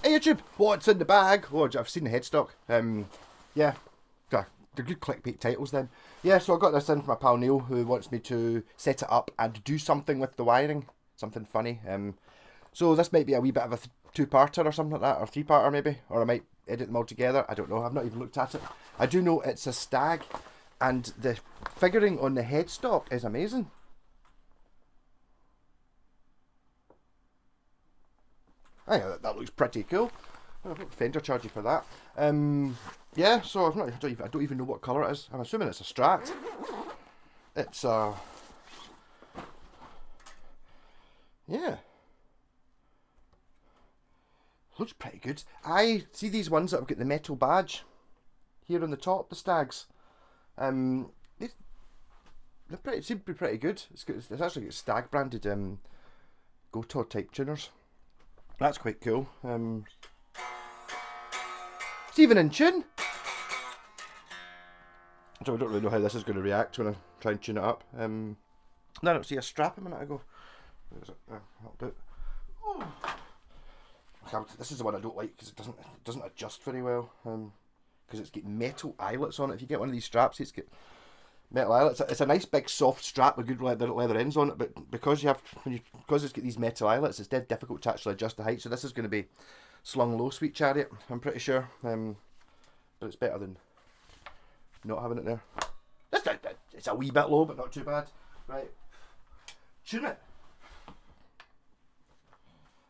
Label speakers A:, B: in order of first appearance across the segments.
A: Hey YouTube, what's in the bag? Oh, I've seen the headstock. Yeah, they're good clickbait titles then. Yeah, so I got this in from my pal Neil, who wants me to set it up and do something with the wiring, something funny. So this might be a wee bit of a two-parter or something like that, or three-parter maybe, or I might edit them all together. I don't know. I've not even looked at it. I do know it's a stag, and the figuring on the headstock is amazing. Hey, that looks pretty cool. I've got Fender charge you for that. Yeah, so I don't even know what colour it is. I'm assuming it's a Strat. It's yeah, looks pretty good. I see these ones that have got the metal badge here on the top, the Stags. They seem to be pretty good. It's actually got Stag branded Gotor type tuners. That's quite cool. It's even in tune. So I don't really know how this is going to react when I try and tune it up. I don't see a strap a minute ago. That'll do it. Oh. This is the one I don't like because it doesn't adjust very well. Because it's got metal eyelets on it. If you get one of these straps, it's got metal eyelets. It's a nice big soft strap with good leather ends on it, but because it's got these metal eyelets, it's dead difficult to actually adjust the height. So this is going to be slung low, sweet chariot. I'm pretty sure, but it's better than not having it there. It's a wee bit low, but not too bad. Right, tune it.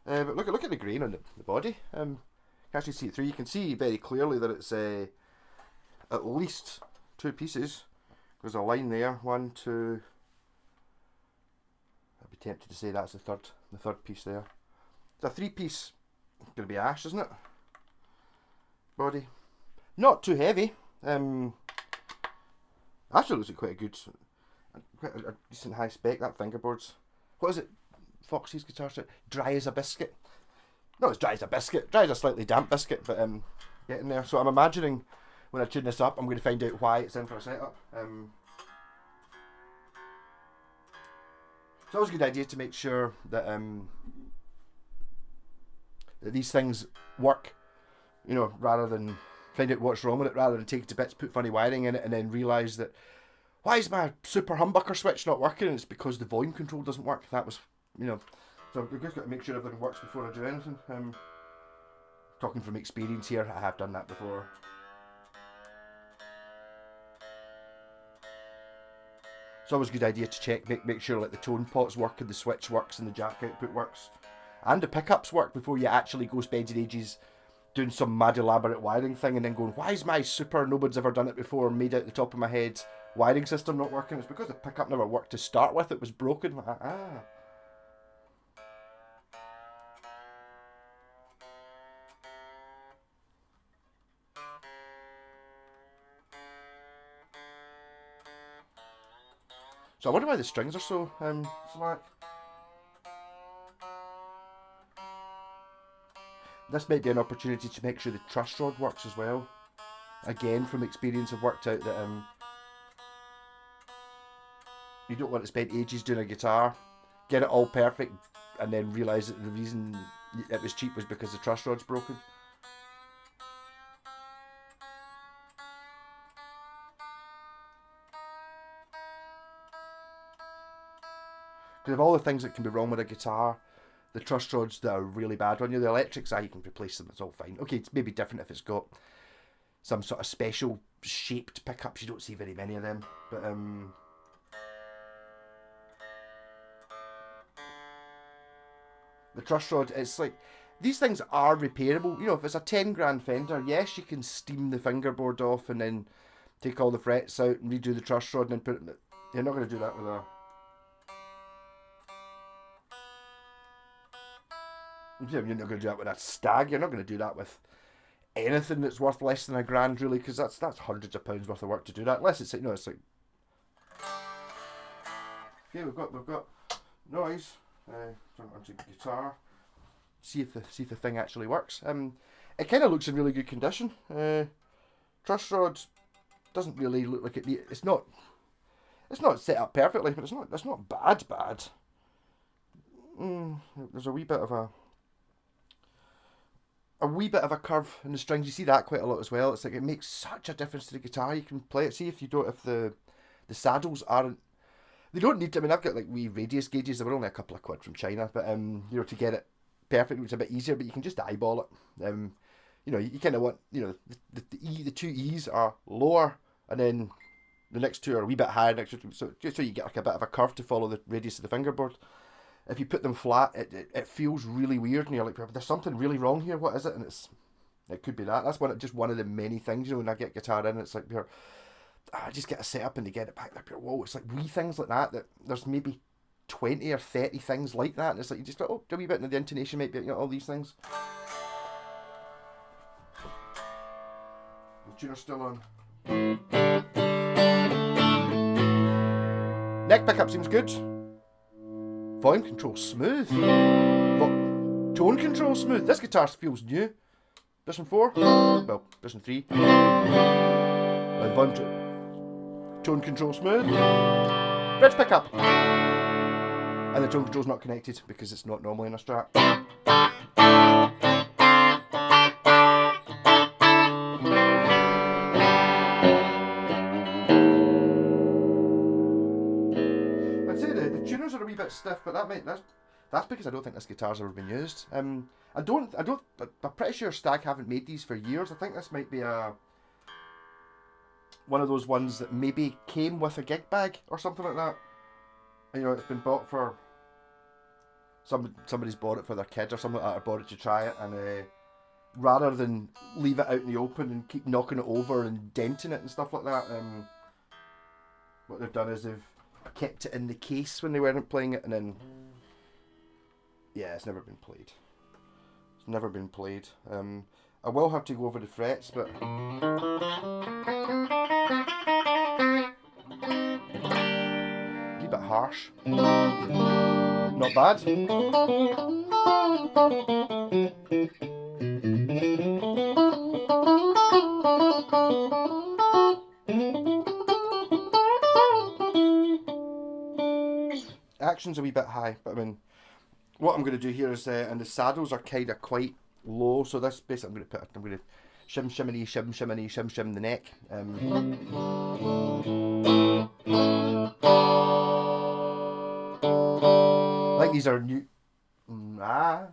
A: But look at the grain on the body. You can actually see it through. You can see very clearly that it's at least two pieces. There's a line there, 1, 2. I'd be tempted to say that's the third piece there. It's a 3-piece. Gonna be ash, isn't it? Body, not too heavy. Actually looks like quite a decent high spec. That fingerboard's, what is it? Foxy's guitar set, dry as a biscuit. No, it's dry as a biscuit. Dry as a slightly damp biscuit, but getting there. So I'm imagining when I tune this up, I'm going to find out why it's in for a setup. It's always a good idea to make sure that that these things work, rather than find out what's wrong with it, rather than take it to bits, put funny wiring in it, and then realise that why is my super humbucker switch not working? And it's because the volume control doesn't work. That was, so I've just got to make sure everything works before I do anything. Talking from experience here, I have done that before. It's always a good idea to check, make sure like the tone pots work and the switch works and the jack output works. And the pickups work before you actually go spending ages doing some mad elaborate wiring thing and then going, why is my super, nobody's ever done it before, made out the top of my head wiring system not working? It's because the pickup never worked to start with, it was broken. So I wonder why the strings are so slack. This might be an opportunity to make sure the truss rod works as well. Again, from experience, I've worked out that you don't want to spend ages doing a guitar, get it all perfect, and then realise that the reason it was cheap was because the truss rod's broken. Because of all the things that can be wrong with a guitar, the truss rods that are really bad on you, the electrics, you can replace them, it's all fine. Okay, it's maybe different if it's got some sort of special shaped pickups, you don't see very many of them, but the truss rod, it's like, these things are repairable. If it's a 10 grand Fender, yes, you can steam the fingerboard off and then take all the frets out and redo the truss rod and then put it in the, you're not going to do that with a, you're not going to do that with a Stag. You're not going to do that with anything that's worth less than a grand, really, because that's hundreds of pounds worth of work to do that. Unless it's like, it's like, okay, we've got noise. Turn it onto guitar. See if the thing actually works. It kind of looks in really good condition. Truss rod doesn't really look like it. It's not set up perfectly, but it's not bad. There's a wee bit of a a wee bit of a curve in the strings. You see that quite a lot as well. It's like it makes such a difference to the guitar. You can play it. See if the saddles aren't. They don't need to. I mean, I've got like wee radius gauges. They were only a couple of quid from China, but you know, to get it perfect, it's a bit easier. But you can just eyeball it. You know, you kind of want, you know, the two E's are lower, and then the next two are a wee bit higher next to, so just so you get like a bit of a curve to follow the radius of the fingerboard. If you put them flat, it feels really weird, and you're like, there's something really wrong here. What is it? And it could be that. That's just one of the many things. You know, when I get guitar in, it's like I just get a setup and to get it back there. Whoa, it's like wee things like that. That there's maybe 20 or 30 things like that, and it's like you just go, a wee bit, and the intonation might be, you know, all these things. The tuner's still on. Neck pickup seems good. Volume control smooth. Tone control smooth. This guitar feels new. Version 4. Well, version 3. Volume tone control smooth. Bridge pickup. And the tone control's not connected because it's not normally in a Strat. Tuners are a wee bit stiff, but that's because I don't think this guitar's ever been used. I'm pretty sure Stagg haven't made these for years. I think this might be one of those ones that maybe came with a gig bag or something like that. You know, it's been bought for somebody's bought it for their kid or something like that, or bought it to try it, and rather than leave it out in the open and keep knocking it over and denting it and stuff like that, what they've done is they've kept it in the case when they weren't playing it, and then yeah, it's never been played. It's never been played. I will have to go over the frets, but a wee bit harsh. Not bad. Action's a wee bit high, but I mean, what I'm going to do here is, and the saddles are kind of quite low, so this basically I'm going to shim shimmy shim shimmy shim shim the neck. I think these are new. No,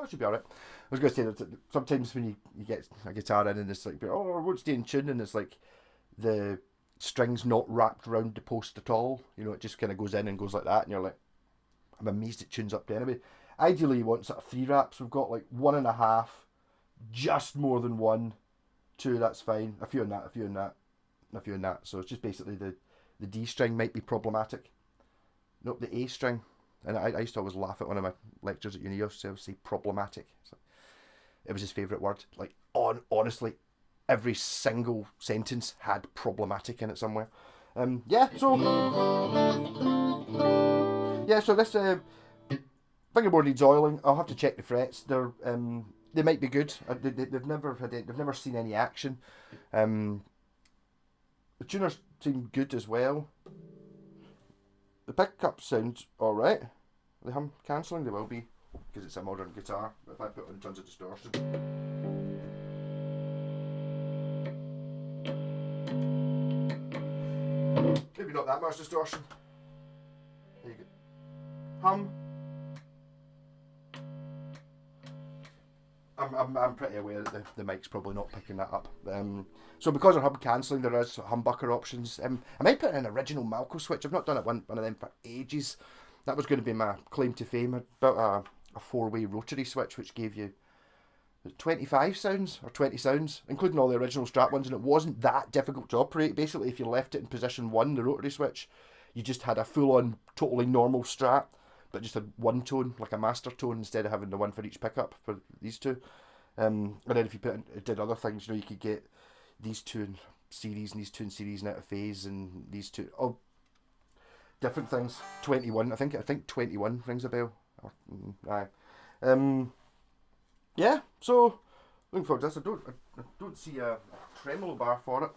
A: it should be alright. I was going to say that sometimes when you get a guitar in and it's like, oh, I won't stay in tune, and it's like the string's not wrapped around the post at all. You know, it just kind of goes in and goes like that, and you're like, I'm amazed it tunes up to anyway. Ideally, you want sort of 3 wraps. We've got like 1.5, just more than 1, 2. That's fine. A few on that, a few on that, and a few on that. So it's just basically the D string might be problematic. Nope, the A string. And I used to always laugh at one of my lectures at uni. I used to say problematic. So it was his favourite word. Like, honestly, every single sentence had problematic in it somewhere. So this fingerboard needs oiling. I'll have to check the frets. They might be good. They've never seen any action. The tuners seem good as well. The pickup sounds alright. Are they hum cancelling? They will be, because it's a modern guitar. But if I put on tons of distortion. Maybe not that much distortion. There you go. Hum. I'm pretty aware that the mic's probably not picking that up. So because of hum cancelling, there is humbucker options. I might put in an original Malco switch. I've not done one of them for ages. That was going to be my claim to fame. I built a 4-way rotary switch which gave you 25 sounds or 20 sounds, including all the original Strat ones, and it wasn't that difficult to operate. Basically, if you left it in position 1, the rotary switch, you just had a full-on, totally normal Strat, but just had one tone, like a master tone, instead of having the one for each pickup for these two. And then if you did other things, you know, you could get these two in series and these two in series and out of phase, and these two, different things. 21, I think 21 rings a bell. Aye. Yeah, so looking forward to this. I don't see a tremolo bar for it.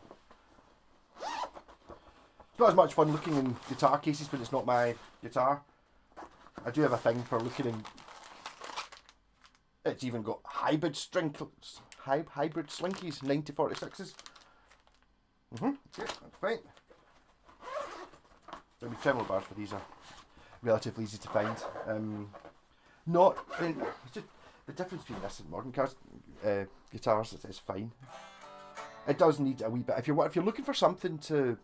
A: It's not as much fun looking in guitar cases when it's not my guitar. I do have a thing for looking in It's even got hybrid hybrid slinkies, 9046s. Yeah, that's fine. The tremolo bars for these are relatively easy to find. Not, I mean, it's just the difference between this and modern guitars is fine. It does need a wee bit. If you're looking for something to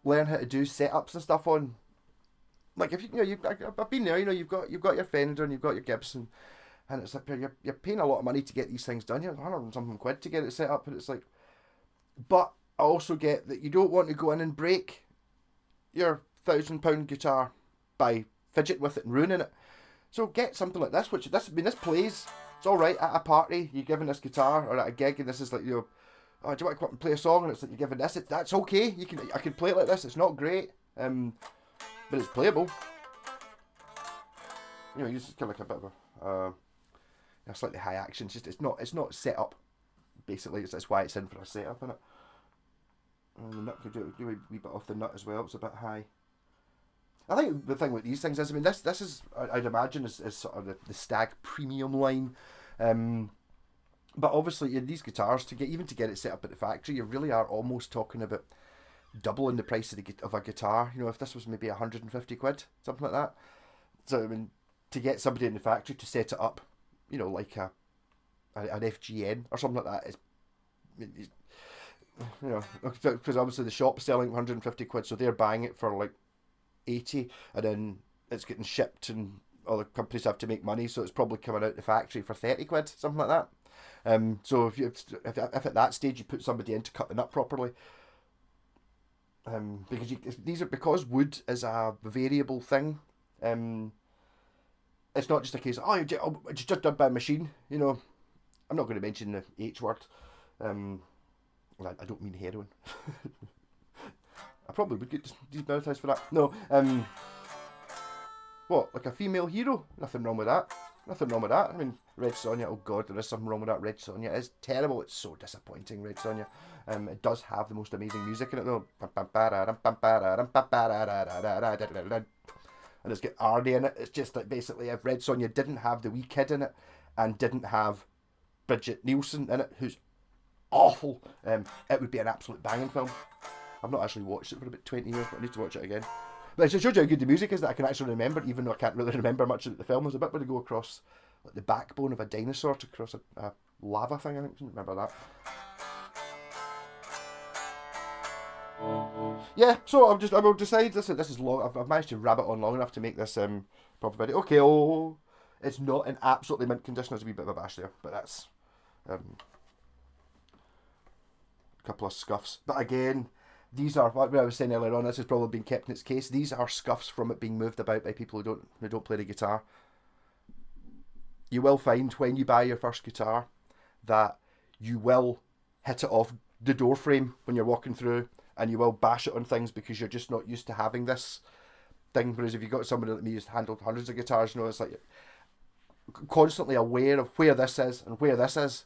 A: learn how to do setups and stuff on, like if I've been there. You've got your Fender and you've got your Gibson, and it's like you're paying a lot of money to get these things done. You're 100 and something quid to get it set up, and it's like, but I also get that you don't want to go in and break your £1,000 guitar by fidget with it and ruining it. So get something like this, this plays. It's all right at a party. You're giving this guitar, or at a gig, and this is like, oh, do you want to come up and play a song? And it's like you're giving this. That's okay. I can play it like this. It's not great, but it's playable. You just kind of like a bit of a slightly high action. It's not set up. Basically, that's why it's in for a setup, isn't it? And the nut could do a wee bit off the nut as well. It's a bit high. I think the thing with these things is, I mean, this is I'd imagine is sort of the Stagg premium line, but obviously in these guitars to get it set up at the factory, you really are almost talking about doubling the price of a guitar. If this was maybe 150 quid, something like that. So I mean, to get somebody in the factory to set it up, like an FGN or something like that is, because obviously the shop's selling 150 quid, so they're buying it for like 80, and then it's getting shipped and other companies have to make money, so it's probably coming out the factory for 30 quid, something like that. So if at that stage you put somebody in to cut the nut properly, because wood is a variable thing, it's not just a case of, it's just done by a machine. I'm not going to mention the H word. I don't mean heroin. I probably would get demonetized for that. No, what, like a female hero? Nothing wrong with that. Nothing wrong with that. I mean, Red Sonja, oh god, there is something wrong with that. Red Sonja is terrible. It's so disappointing, Red Sonja. It does have the most amazing music in it though. And it's got Arnie in it. It's just like basically if Red Sonja didn't have the wee kid in it and didn't have Bridget Nielsen in it, who's awful, it would be an absolute banging film. I've not actually watched it for about 20 years, but I need to watch it again. But it shows you how good the music is that I can actually remember, even though I can't really remember much of the film. There's a bit where they go across like the backbone of a dinosaur to cross a lava thing, I think. I remember that. Yeah, so I will decide. This is long. I've managed to rabbit on long enough to make this proper video. Okay, it's not in absolutely mint condition. There's a wee bit of a bash there, but that's a couple of scuffs. But again, these are what I was saying earlier on. This has probably been kept in its case. These are scuffs from it being moved about by people who don't play the guitar. You will find when you buy your first guitar that you will hit it off the door frame when you're walking through, and you will bash it on things because you're just not used to having this thing. Whereas if you've got somebody like me who's handled hundreds of guitars, it's like constantly aware of where this is and where this is.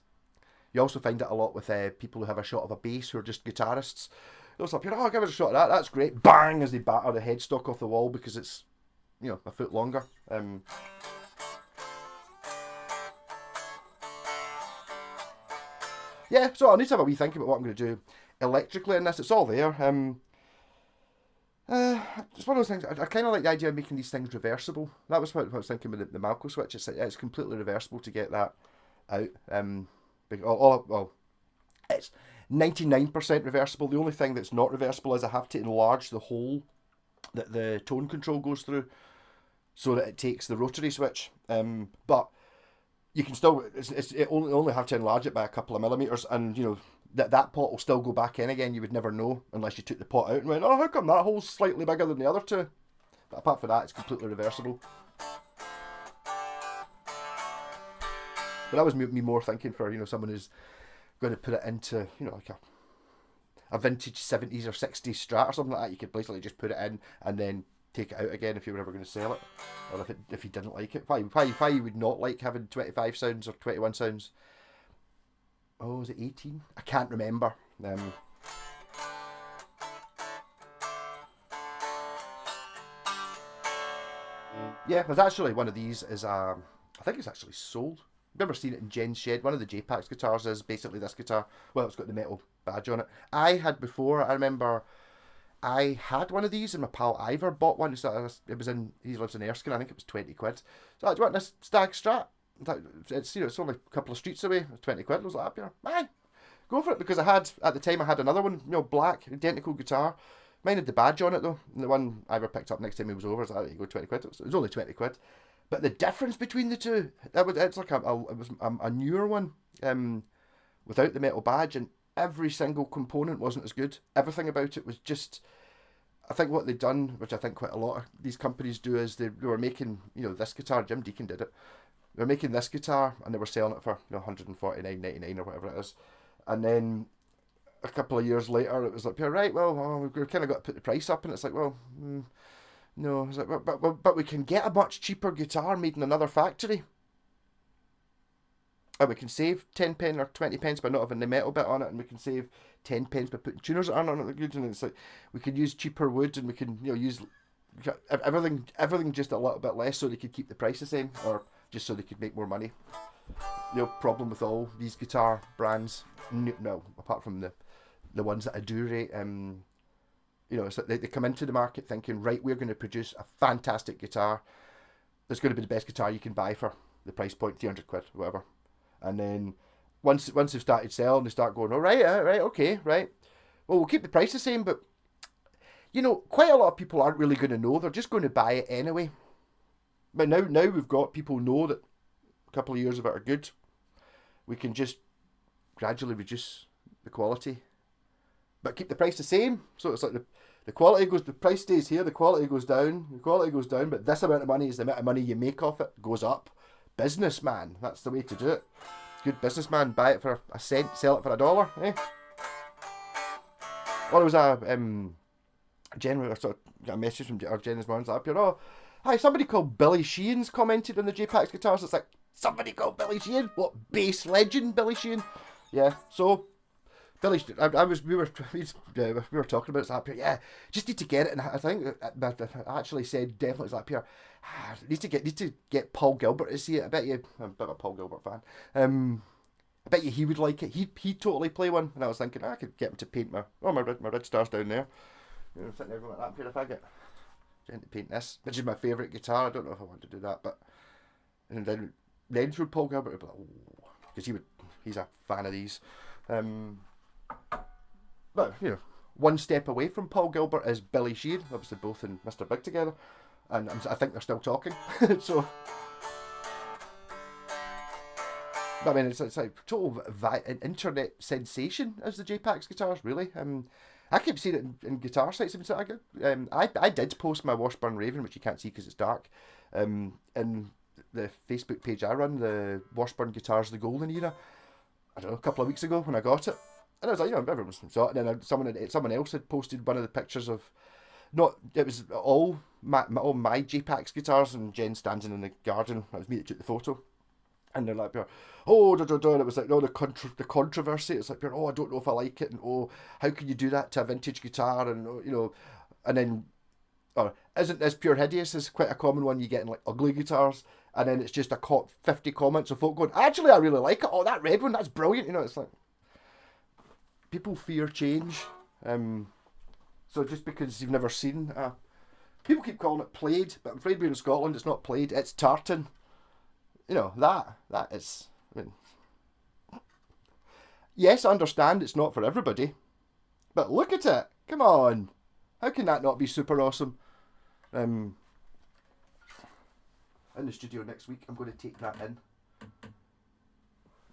A: You also find it a lot with people who have a shot of a bass who are just guitarists. It's like, I'll give it a shot of that. That's great. Bang! As they batter the headstock off the wall because it's, a foot longer. Yeah, so I need to have a wee think about what I'm going to do electrically in this. It's all there. It's one of those things. I kind of like the idea of making these things reversible. That was what I was thinking with the Malco switch. It's completely reversible to get that out. It's 99% reversible. The only thing that's not reversible is I have to enlarge the hole that the tone control goes through so that it takes the rotary switch. But you can still, it only have to enlarge it by a couple of millimeters, and that pot will still go back in again. You would never know unless you took the pot out and went, oh, how come that hole's slightly bigger than the other two? But apart from that, it's completely reversible. But that was me more thinking for someone who's going to put it into like a vintage 70s or 60s Strat or something like that. You could basically just put it in and then take it out again if you were ever going to sell it, or if you didn't like it. Why you would not like having 25 sounds or 21 sounds? Oh, is it 18? I can't remember. Yeah, there's actually one of these is I think it's actually sold. never seen it in Jen's shed. One of the J-Pax guitars is basically this guitar. Well, it's got the metal badge on it. I had before, I remember I had one of these and my pal Ivor bought one. So it was in, he lives in Erskine, I think it was 20 quid. So I want this Stag Strat. It's, you know, it's only a couple of streets away, 20 quid. I was like, aye, go for it, because I had, at the time I had another one, you know, black, identical guitar. Mine had the badge on it though. And the one Ivor picked up next time he was over, I was like, there you go, 20 quid. It was only 20 quid. But the difference between the two, it's like a newer one, without the metal badge, and every single component wasn't as good. Everything about it was just, I think what they'd done, which I think quite a lot of these companies do, is they were making, you know, this guitar, Jim Deacon did it, they were making this guitar and they were selling it for, you know, $149.99 or whatever it is. And then a couple of years later, it was like, yeah, right, well, we've kind of got to put the price up, and it's like, well, no, it's like, but we can get a much cheaper guitar made in another factory. And we can save 10 pence or 20 pence by not having the metal bit on it, and we can save 10 pence by putting tuners on it, and it's like, we can use cheaper wood, and we can, you know, use everything just a little bit less so they could keep the price the same, or just so they could make more money. The problem with all these guitar brands, no, apart from the ones that I do rate, you know, it's like they come into the market thinking, right, we're going to produce a fantastic guitar that's going to be the best guitar you can buy for the price point, 300 quid, whatever. And then once they've started selling, they start going, all right, okay, right. Well, we'll keep the price the same, but, you know, quite a lot of people aren't really going to know. They're just going to buy it anyway. But now we've got people know that a couple of years of it are good. We can just gradually reduce the quality, but keep the price the same. So it's like the quality goes, the price stays here, the quality goes down, but this amount of money is the amount of money you make off it, goes up. Businessman, that's the way to do it. Good businessman, buy it for a cent, sell it for $1, eh? Well, there was a Jen, I sort of got a message from Jen this morning, up here, oh, hi, somebody called Billy Sheehan's commented on the J-Pax guitars. It's like, somebody called Billy Sheehan? What, bass legend Billy Sheehan? Yeah, so Billy, we were talking about it up here. Yeah, just need to get it, and I think I actually said definitely it's up here. Need to get Paul Gilbert to see it. I bet you, I'm a bit of a Paul Gilbert fan. I bet you he would like it. He'd totally play one. And I was thinking, I could get him to paint my red stars down there. You know, sitting there going like that up here. If I get Jen to paint this, which is my favourite guitar. I don't know if I want to do that, but and then through Paul Gilbert, would be like, oh, because he's a fan of these. But, you know, one step away from Paul Gilbert is Billy Sheehan, obviously both in Mr. Big together, and I think they're still talking. So, I mean, it's like total internet sensation as the J-Pax guitars, really. I keep seeing it in guitar sites. I did post my Washburn Raven, which you can't see because it's dark, in the Facebook page I run, the Washburn Guitars, the Golden Era, I don't know, a couple of weeks ago when I got it. And I was like, you know, everyone saw it. And then someone else had posted one of the pictures of, it was all my J-Pax guitars, and Jen standing in the garden. It was me that took the photo. And they're like, oh, and it was like, no, the controversy. It's like, oh, I don't know if I like it, and oh, how can you do that to a vintage guitar, and you know, and then, isn't this pure hideous? Is quite a common one you get in like ugly guitars, and then it's just 50 comments of folk going, actually, I really like it. Oh, that red one, that's brilliant. You know, it's like, people fear change. So just because you've never seen, people keep calling it plaid, but I'm afraid we're in Scotland. It's not plaid. It's tartan. You know, that is, I mean, yes, I understand it's not for everybody, but look at it. Come on. How can that not be super awesome? In the studio next week, I'm going to take that in.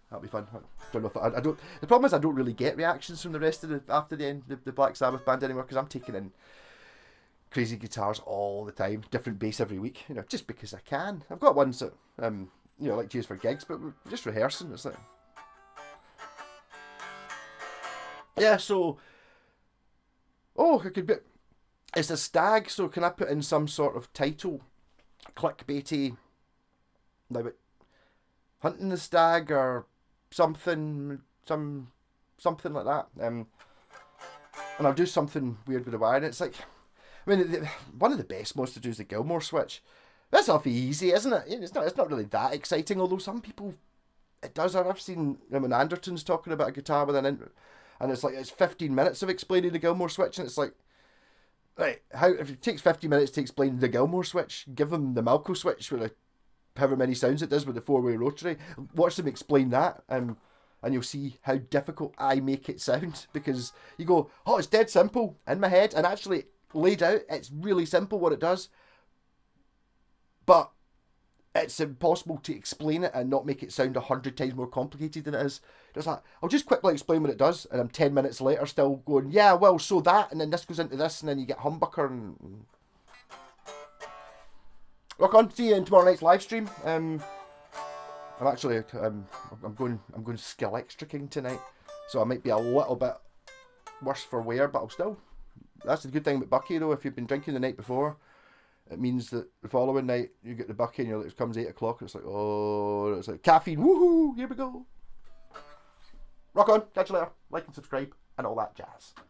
A: That'll be fun. I don't know if I don't. The problem is I don't really get reactions from the rest of after the end the Black Sabbath band anymore, because I'm taking in crazy guitars all the time, different bass every week. You know, just because I can. I've got ones that you know, like to use for gigs, but we're just rehearsing. It's like, yeah. So, oh, it could be. It's a stag, so can I put in some sort of title, clickbaity, like hunting the stag or something like that. And I'll do something weird with the wire. And it's like, I mean, one of the best ones to do is the Gilmore switch. That's awfully easy, isn't it? It's not really that exciting. Although some people it does. I've seen Anderton's talking about a guitar with and it's like it's 15 minutes of explaining the Gilmore switch, and it's like, right, how if it takes 50 minutes to explain the Gilmore switch, give them the Malco switch with however many sounds it does with the 4-way rotary. Watch them explain that, and you'll see how difficult I make it sound, because you go, oh, it's dead simple in my head, and actually laid out, it's really simple what it does, but it's impossible to explain it and not make it sound 100 times more complicated than it is. It's like, I'll just quickly explain what it does, and I'm 10 minutes later still going, yeah, well, so that, and then this goes into this, and then you get humbucker, and rock on. See you in tomorrow night's live stream. I'm actually I'm going Skeletricking tonight, so I might be a little bit worse for wear, but I'll still. That's the good thing about Bucky though. If you've been drinking the night before, it means that the following night you get the Bucky and you're like, it comes 8 o'clock and it's like, oh, it's like caffeine. Woohoo! Here we go. Rock on. Catch you later. Like and subscribe and all that jazz.